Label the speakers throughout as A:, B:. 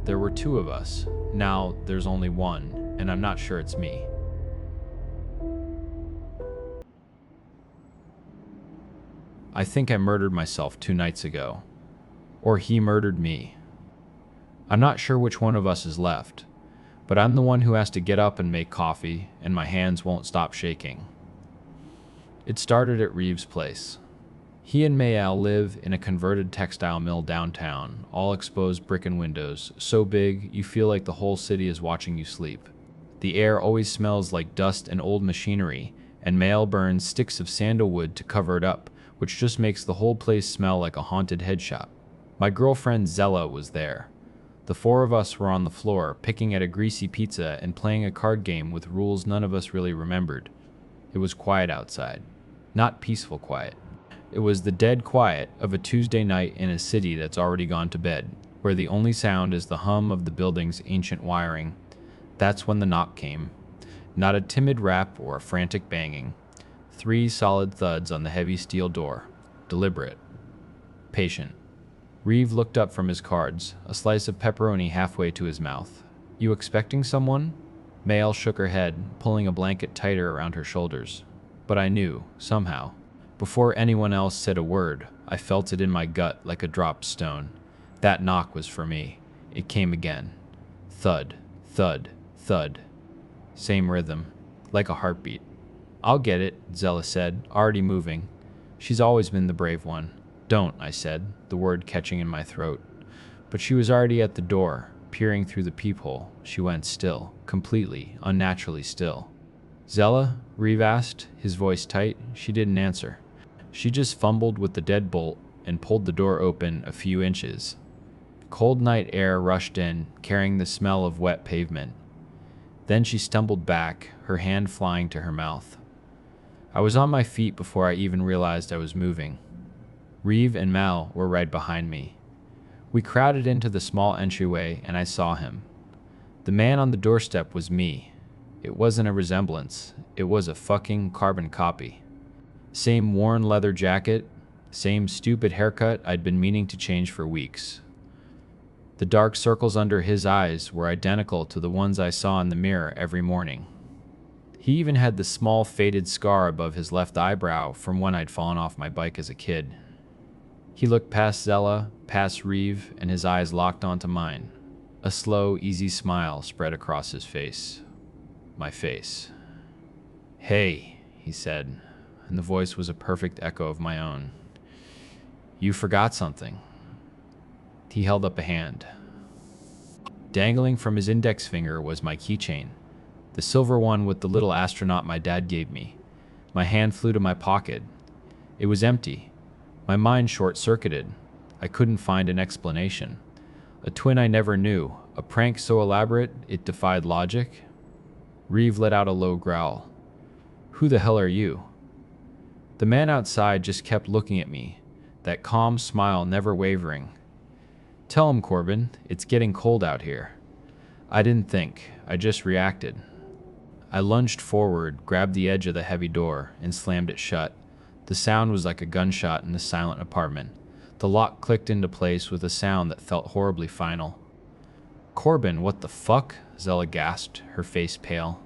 A: There were two of us. Now there's only one, and I'm not sure it's me. I think I murdered myself 2 nights ago. Or he murdered me. I'm not sure which one of us is left, but I'm the one who has to get up and make coffee, and my hands won't stop shaking. It started at Reeves' place. He and Mayal live in a converted textile mill downtown, all exposed brick and windows, so big you feel like the whole city is watching you sleep. The air always smells like dust and old machinery, and Mayal burns sticks of sandalwood to cover it up, which just makes the whole place smell like a haunted head shop. My girlfriend Zella was there. The 4 of us were on the floor, picking at a greasy pizza and playing a card game with rules none of us really remembered. It was quiet outside. Not peaceful quiet. It was the dead quiet of a Tuesday night in a city that's already gone to bed, where the only sound is the hum of the building's ancient wiring. That's when the knock came. Not a timid rap or a frantic banging. 3 solid thuds on the heavy steel door. Deliberate. Patient. Reeve looked up from his cards, a slice of pepperoni halfway to his mouth. You expecting someone? Mayal shook her head, pulling a blanket tighter around her shoulders. But I knew, somehow. Before anyone else said a word, I felt it in my gut like a dropped stone. That knock was for me. It came again. Thud, thud, thud. Same rhythm, like a heartbeat. I'll get it, Zella said, already moving. She's always been the brave one. Don't, I said, the word catching in my throat. But she was already at the door, peering through the peephole. She went still, completely, unnaturally still. Zella? Reeve asked, his voice tight. She didn't answer. She just fumbled with the deadbolt and pulled the door open a few inches. Cold night air rushed in, carrying the smell of wet pavement. Then she stumbled back, her hand flying to her mouth. I was on my feet before I even realized I was moving. Reeve and Mal were right behind me. We crowded into the small entryway and I saw him. The man on the doorstep was me. It wasn't a resemblance, it was a fucking carbon copy. Same worn leather jacket, same stupid haircut I'd been meaning to change for weeks. The dark circles under his eyes were identical to the ones I saw in the mirror every morning. He even had the small faded scar above his left eyebrow from when I'd fallen off my bike as a kid. He looked past Zella, past Reeve, and his eyes locked onto mine. A slow, easy smile spread across his face. My face. Hey, he said, and the voice was a perfect echo of my own. You forgot something. He held up a hand. Dangling from his index finger was my keychain, the silver one with the little astronaut my dad gave me. My hand flew to my pocket. It was empty. My mind short-circuited. I couldn't find an explanation. A twin I never knew, a prank so elaborate it defied logic. Reeve let out a low growl. Who the hell are you? The man outside just kept looking at me, that calm smile never wavering. Tell him, Corbin, it's getting cold out here. I didn't think, I just reacted. I lunged forward, grabbed the edge of the heavy door, and slammed it shut. The sound was like a gunshot in the silent apartment. The lock clicked into place with a sound that felt horribly final. Corbin, what the fuck? Zella gasped, her face pale.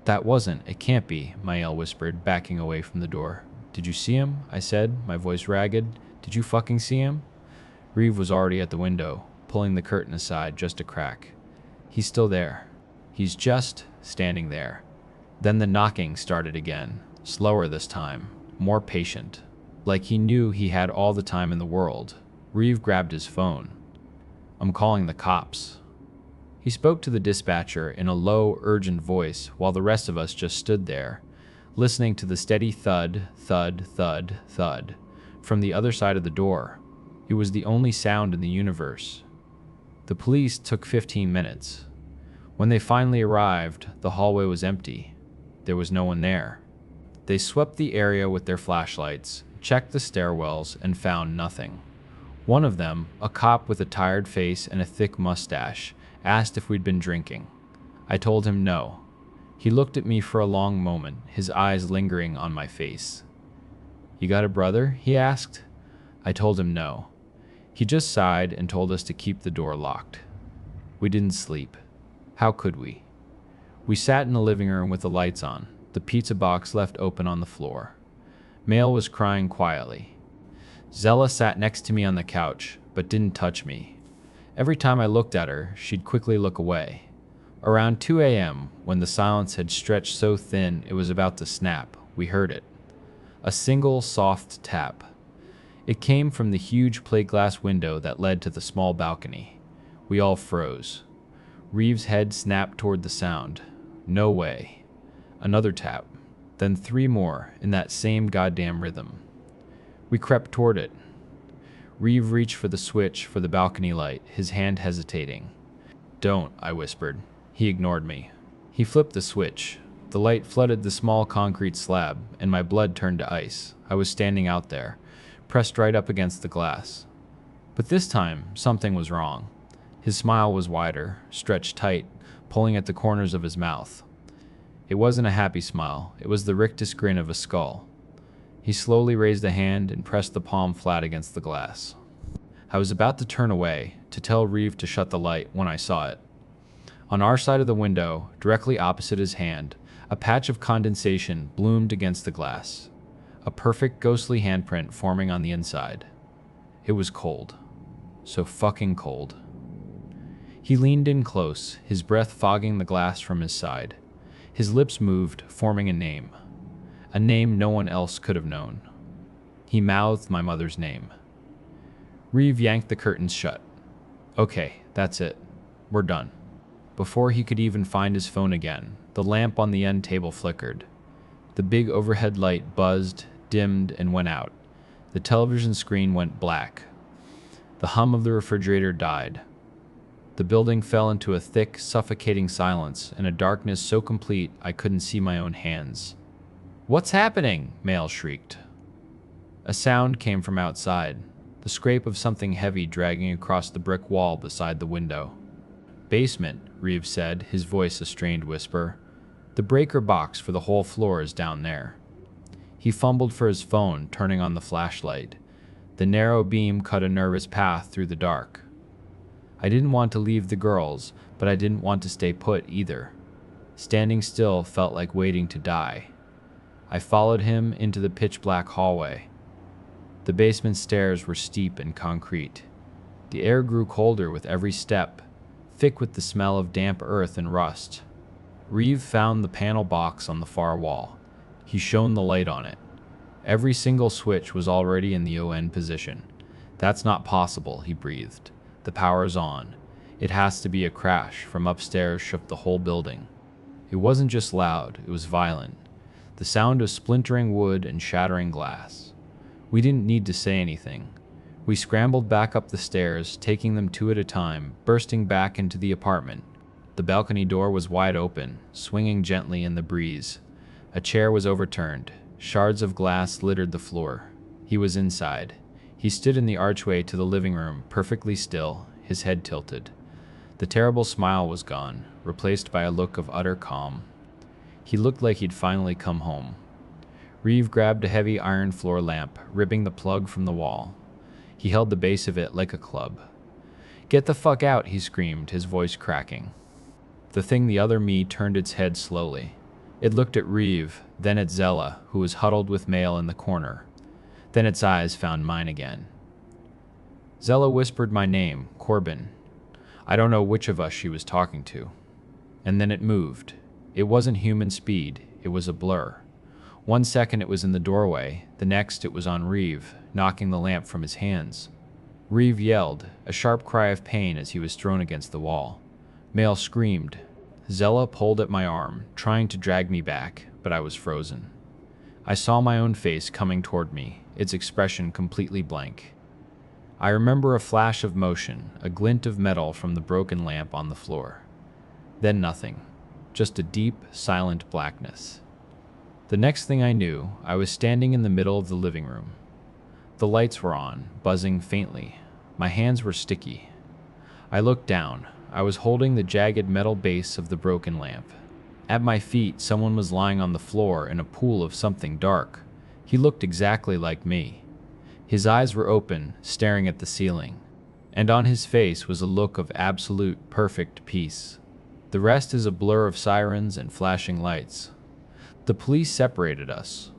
A: That wasn't, it can't be, Mael whispered, backing away from the door. Did you see him? I said, my voice ragged. Did you fucking see him? Reeve was already at the window, pulling the curtain aside just a crack. He's still there. He's just standing there. Then the knocking started again, slower this time, more patient. Like he knew he had all the time in the world. Reeve grabbed his phone. I'm calling the cops. He spoke to the dispatcher in a low, urgent voice while the rest of us just stood there, listening to the steady thud, thud, thud, thud from the other side of the door. It was the only sound in the universe. The police took 15 minutes. When they finally arrived, the hallway was empty. There was no one there. They swept the area with their flashlights, checked the stairwells, and found nothing. One of them, a cop with a tired face and a thick mustache, asked if we'd been drinking. I told him no. He looked at me for a long moment, his eyes lingering on my face. You got a brother? He asked. I told him no. He just sighed and told us to keep the door locked. We didn't sleep. How could we? We sat in the living room with the lights on, the pizza box left open on the floor. Mail was crying quietly. Zella sat next to me on the couch, but didn't touch me. Every time I looked at her, she'd quickly look away. Around 2 a.m., when the silence had stretched so thin it was about to snap, we heard it. A single soft tap. It came from the huge plate glass window that led to the small balcony. We all froze. Reeves' head snapped toward the sound. No way. Another tap. Then 3 more, in that same goddamn rhythm. We crept toward it. Reeve reached for the switch for the balcony light, his hand hesitating. "Don't," I whispered. He ignored me. He flipped the switch. The light flooded the small concrete slab, and my blood turned to ice. I was standing out there, pressed right up against the glass. But this time, something was wrong. His smile was wider, stretched tight, pulling at the corners of his mouth. It wasn't a happy smile. It was the rictus grin of a skull. He slowly raised a hand and pressed the palm flat against the glass. I was about to turn away, to tell Reeve to shut the light, when I saw it. On our side of the window, directly opposite his hand, a patch of condensation bloomed against the glass. A perfect ghostly handprint forming on the inside. It was cold. So fucking cold. He leaned in close, his breath fogging the glass from his side. His lips moved, forming a name. A name no one else could have known. He mouthed my mother's name. Reeve yanked the curtains shut. "Okay, that's it. We're done." Before he could even find his phone again, the lamp on the end table flickered. The big overhead light buzzed, dimmed, and went out. The television screen went black. The hum of the refrigerator died. The building fell into a thick, suffocating silence and a darkness so complete I couldn't see my own hands. "What's happening?" Mail shrieked. A sound came from outside, the scrape of something heavy dragging across the brick wall beside the window. "Basement," Reeves said, his voice a strained whisper. "The breaker box for the whole floor is down there." He fumbled for his phone, turning on the flashlight. The narrow beam cut a nervous path through the dark. I didn't want to leave the girls, but I didn't want to stay put either. Standing still felt like waiting to die. I followed him into the pitch-black hallway. The basement stairs were steep and concrete. The air grew colder with every step, thick with the smell of damp earth and rust. Reeve found the panel box on the far wall. He shone the light on it. Every single switch was already in the ON position. "That's not possible," he breathed. "The power's on. It has to be a crash," from upstairs shook the whole building. It wasn't just loud, it was violent. The sound of splintering wood and shattering glass. We didn't need to say anything. We scrambled back up the stairs, taking them 2 at a time, bursting back into the apartment. The balcony door was wide open, swinging gently in the breeze. A chair was overturned. Shards of glass littered the floor. He was inside. He stood in the archway to the living room, perfectly still, his head tilted. The terrible smile was gone, replaced by a look of utter calm. He looked like he'd finally come home. Reeve grabbed a heavy iron floor lamp, ripping the plug from the wall. He held the base of it like a club. "Get the fuck out," he screamed, his voice cracking. The thing the other me turned its head slowly. It looked at Reeve, then at Zella, who was huddled with Mail in the corner. Then its eyes found mine again. Zella whispered my name, Corbin. I don't know which of us she was talking to. And then it moved. It wasn't human speed, it was a blur. 1 second it was in the doorway, the next it was on Reeve, knocking the lamp from his hands. Reeve yelled, a sharp cry of pain as he was thrown against the wall. Mail screamed. Zella pulled at my arm, trying to drag me back, but I was frozen. I saw my own face coming toward me, its expression completely blank. I remember a flash of motion, a glint of metal from the broken lamp on the floor. Then nothing, just a deep, silent blackness. The next thing I knew, I was standing in the middle of the living room. The lights were on, buzzing faintly. My hands were sticky. I looked down. I was holding the jagged metal base of the broken lamp. At my feet, someone was lying on the floor in a pool of something dark. He looked exactly like me. His eyes were open, staring at the ceiling, and on his face was a look of absolute, perfect peace. The rest is a blur of sirens and flashing lights. The police separated us.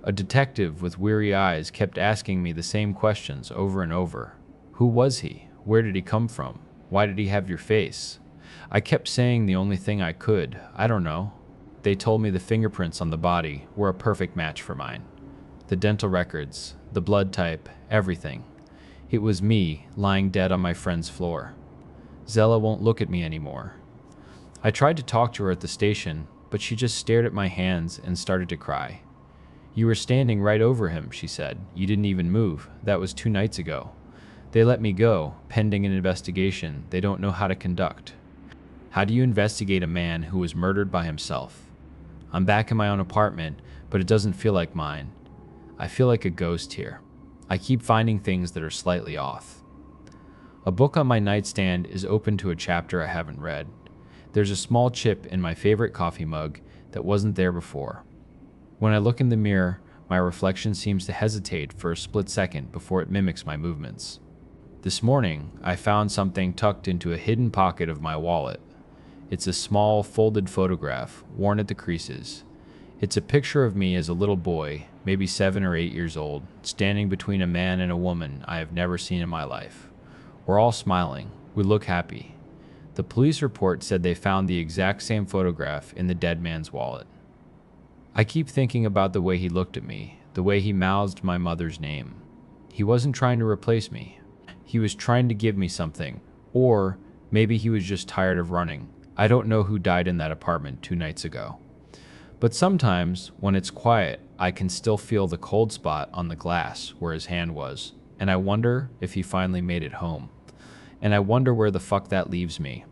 A: A detective with weary eyes kept asking me the same questions over and over. Who was he? Where did he come from? Why did he have your face? I kept saying the only thing I could. I don't know. They told me the fingerprints on the body were a perfect match for mine. The dental records, the blood type, everything. It was me, lying dead on my friend's floor. Zella won't look at me anymore. I tried to talk to her at the station, but she just stared at my hands and started to cry. You were standing right over him, she said. You didn't even move. That was 2 nights ago. They let me go, pending an investigation they don't know how to conduct. How do you investigate a man who was murdered by himself? I'm back in my own apartment, but it doesn't feel like mine. I feel like a ghost here. I keep finding things that are slightly off. A book on my nightstand is open to a chapter I haven't read. There's a small chip in my favorite coffee mug that wasn't there before. When I look in the mirror, my reflection seems to hesitate for a split second before it mimics my movements. This morning, I found something tucked into a hidden pocket of my wallet. It's a small, folded photograph, worn at the creases. It's a picture of me as a little boy, maybe 7 or 8 years old, standing between a man and a woman I have never seen in my life. We're all smiling. We look happy. The police report said they found the exact same photograph in the dead man's wallet. I keep thinking about the way he looked at me, the way he mouthed my mother's name. He wasn't trying to replace me. He was trying to give me something, or maybe he was just tired of running. I don't know who died in that apartment 2 nights ago. But sometimes, when it's quiet, I can still feel the cold spot on the glass where his hand was, and I wonder if he finally made it home. And I wonder where the fuck that leaves me.